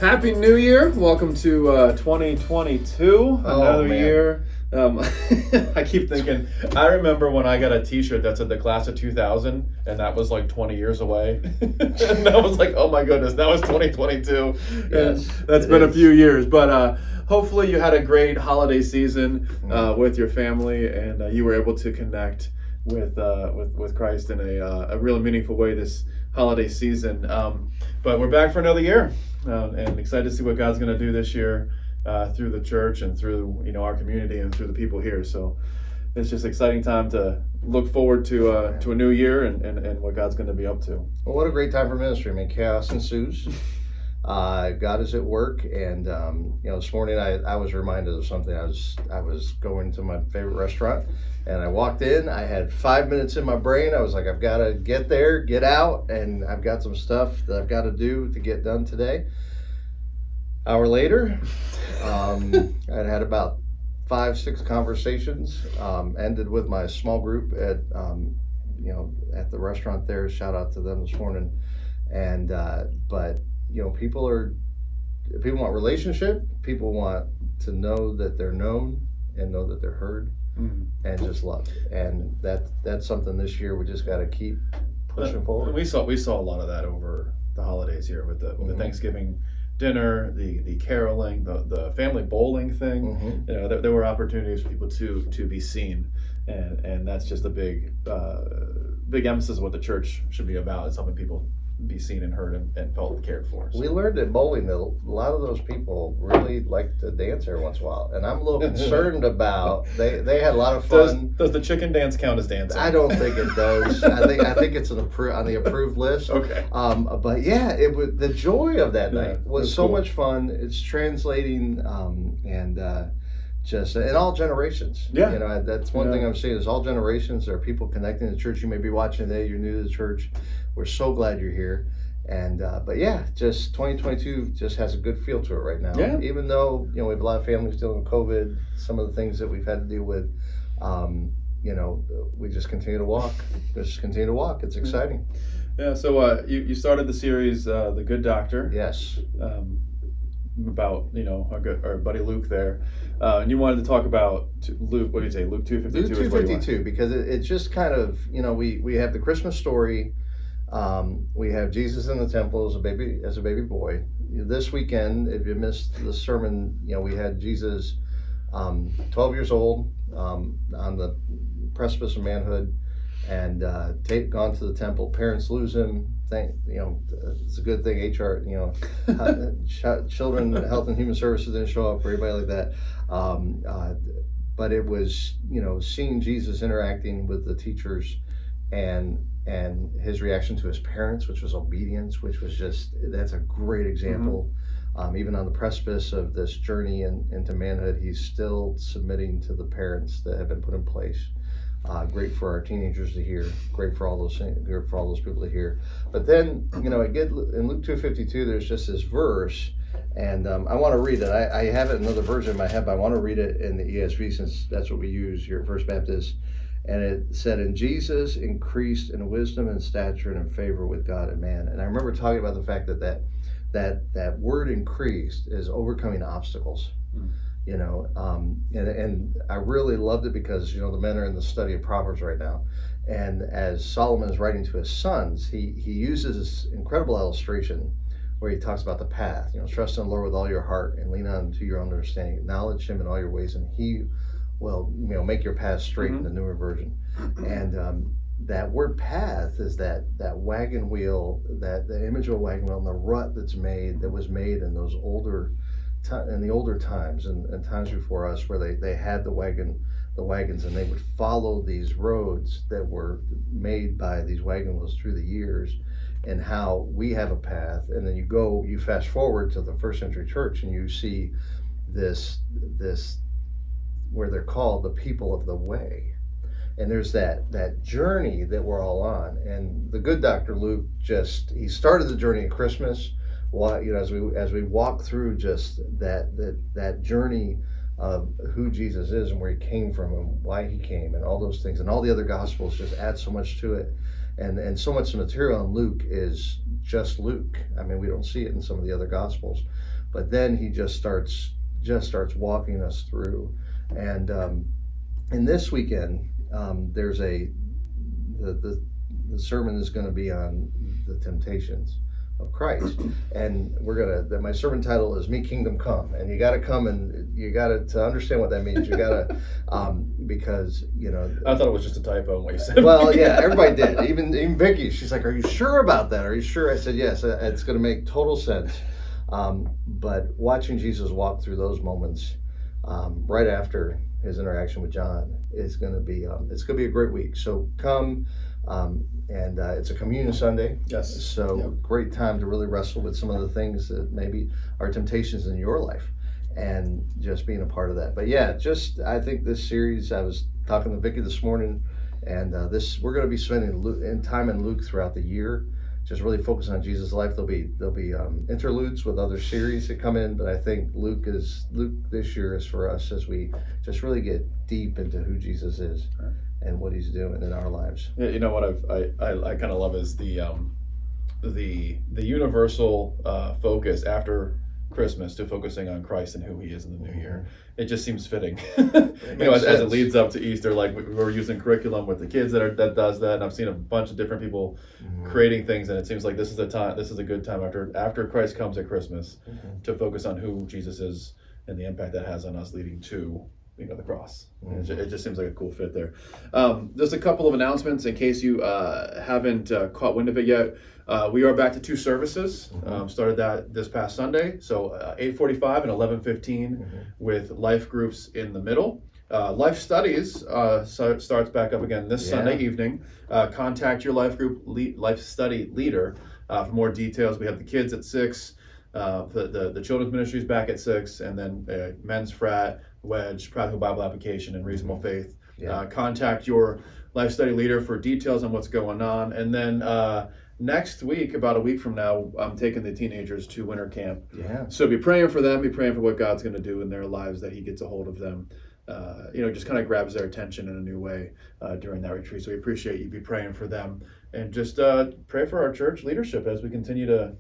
Happy New Year! Welcome to 2022. Another man. year. I keep thinking. I remember when I got a T-shirt that said the class of 2000, and that was like 20 years away. And I was like, oh my goodness, now it's 2022. Yes, And that's it been a is. few years. But hopefully you had a great holiday season with your family, and you were able to connect with Christ in a really meaningful way this holiday season. But we're back for another year, and excited to see what God's going to do this year through the church and through our community and through the people here. So it's just an exciting time to look forward to a new year and what God's going to be up to. Well, what a great time for ministry. I mean, chaos ensues. God is at work, and this morning I was reminded of something. I was going to my favorite restaurant, and I walked in. I had 5 minutes in my brain. I was like, I've got to get there, get out, and I've got some stuff that I've got to do to get done today. Hour later, I'd had about 5-6 conversations. Ended with my small group at the restaurant there. Shout out to them this morning, and but. People want relationship. People want to know that they're known and know that they're heard, and just loved. And that's something this year we just got to keep pushing forward. We saw a lot of that over the holidays here with the Thanksgiving dinner, the caroling, the family bowling thing. There were opportunities for people to be seen, and that's just a big emphasis of what the church should be about, is helping people be seen and heard and felt cared for. So. We learned at bowling that a lot of those people really like to dance every once in a while, and I'm a little concerned about they had a lot of fun. Does the chicken dance count as dancing? I don't think it does. I think it's on the approved list. Okay. But yeah, it was the joy of that night was so cool. much fun. It's translating just in all generations. Yeah. That's one thing I'm seeing is all generations. There are people connecting to the church. You may be watching today. You're new to the church. We're so glad you're here. And but yeah, just 2022 just has a good feel to it right now. Yeah. Even though we have a lot of families dealing with COVID, some of the things that we've had to deal with, we just continue to walk. It's exciting. Yeah. So you started the series, The Good Doctor. Yes. About our buddy Luke there, and you wanted to talk about Luke. What do you say, Luke 2:52? Luke 2:52, because it's just kind of we have the Christmas story. We have Jesus in the temple as a baby boy. This weekend, if you missed the sermon, we had Jesus, 12 years old, on the precipice of manhood, and gone to the temple. Parents lose him. It's a good thing HR, Children Health and Human Services didn't show up for anybody like that. But it was, seeing Jesus interacting with the teachers and his reaction to his parents, which was obedience, which was that's a great example. Even on the precipice of this journey into manhood, he's still submitting to the parents that have been put in place. Great for our teenagers to hear. Great for all those people to hear. But then, in Luke 2:52, there's just this verse, and I want to read it. I have it in another version in my head, but I want to read it in the ESV since that's what we use here at First Baptist. And it said, "And Jesus increased in wisdom and stature and in favor with God and man." And I remember talking about the fact that word "increased" is overcoming obstacles. And I really loved it because the men are in the study of Proverbs right now, and as Solomon is writing to his sons, he uses this incredible illustration where he talks about the path. Trust in the Lord with all your heart and lean on to your own understanding. Acknowledge Him in all your ways, and He will make your path straight in the newer version. And that word "path" is that wagon wheel, that the image of a wagon wheel, and the rut that was made in those older times and times before us, where they had the wagons, and they would follow these roads that were made by these wagon wheels through the years, and how we have a path. And then you fast forward to the first century church, and you see this where they're called the people of the way. And there's that journey that we're all on. And the good Dr. Luke he started the journey at Christmas. As we walk through just that journey of who Jesus is and where He came from and why He came and all those things, and all the other Gospels just add so much to it. And so much of the material in Luke is just Luke. I mean, we don't see it in some of the other Gospels. but then he just starts walking us through. And in this weekend, there's the sermon is going to be on the temptations of Christ, and my sermon title is "Me Kingdom Come," and you got to come, and you got to understand what that means. You got to because I thought it was just a typo in what you said. Well, yeah, everybody did. Even Vicky, she's like, "Are you sure about that? Are you sure?" I said, "Yes, it's going to make total sense." But watching Jesus walk through those moments right after his interaction with John is going to be a great week. So come. And it's a communion Sunday. Yes. So great time to really wrestle with some of the things that maybe are temptations in your life, and just being a part of that. But yeah, I think this series. I was talking to Vicky this morning, and we're going to be spending time in Luke throughout the year, just really focusing on Jesus' life. There'll be interludes with other series that come in, but I think Luke this year is for us as we just really get deep into who Jesus is. Right. And what he's doing in our lives. You know what I kind of love is the universal focus after Christmas to focusing on Christ and who he is in the new year. It just seems fitting. As it leads up to Easter, like we're using curriculum with the kids that does that, and I've seen a bunch of different people creating things, and it seems like this is a good time after Christ comes at Christmas to focus on who Jesus is and the impact that has on us leading to the cross. It just seems like a cool fit there. There's a couple of announcements in case you haven't caught wind of it yet. We are back to 2 services. Started that this past Sunday. So 8:45 and 11:15 with life groups in the middle. Life studies starts back up again this Sunday evening. Contact your life group life study leader for more details. We have the kids at 6. The children's ministry is back at 6, and then men's frat, wedge, practical Bible application, and reasonable faith. Contact your life study leader for details on what's going on. And then next week, about a week from now, I'm taking the teenagers to winter camp. So be praying for them, be praying for what God's going to do in their lives, that he gets a hold of them. Just kind of grabs their attention in a new way during that retreat. So we appreciate you. Be praying for them, and just pray for our church leadership as we continue to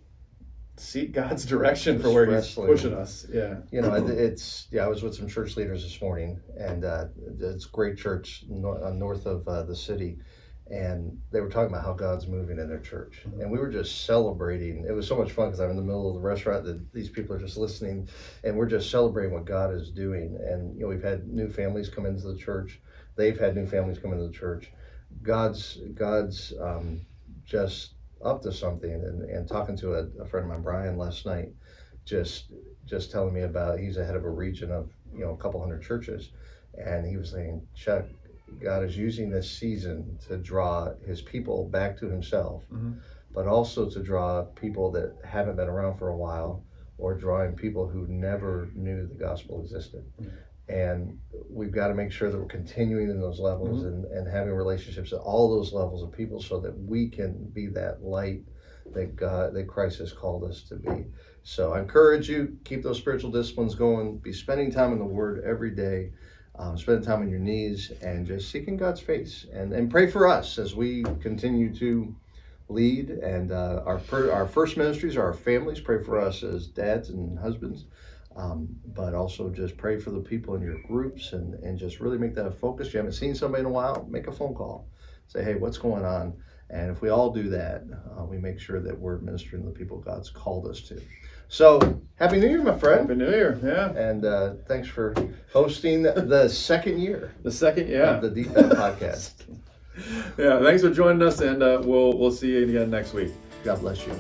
seek God's direction for where he's pushing us. I was with some church leaders this morning, and it's a great church north of the city, and they were talking about how God's moving in their church, and we were just celebrating. It was so much fun because I'm in the middle of the restaurant that these people are just listening, and we're just celebrating what God is doing. And we've had new families come into the church. They've had new families come into the church. God's just up to something, and talking to a friend of mine, Brian, last night, just telling me about, he's the head of a region of a couple hundred churches, and he was saying, Chuck, God is using this season to draw his people back to himself, but also to draw people that haven't been around for a while, or drawing people who never knew the gospel existed. And we've got to make sure that we're continuing in those levels and having relationships at all those levels of people, so that we can be that light that Christ has called us to be. So I encourage you, keep those spiritual disciplines going, be spending time in the Word every day, spending time on your knees, and just seeking God's face. And pray for us as we continue to lead. And our first ministries are our families. Pray for us as dads and husbands. But also just pray for the people in your groups, and just really make that a focus. You haven't seen somebody in a while, make a phone call. Say, hey, what's going on? And if we all do that, we make sure that we're ministering to the people God's called us to. So, Happy New Year, my friend. Happy New Year, yeah. And thanks for hosting the second year. The second, yeah. Of the Deep End Podcast. Yeah, thanks for joining us, and we'll see you again next week. God bless you.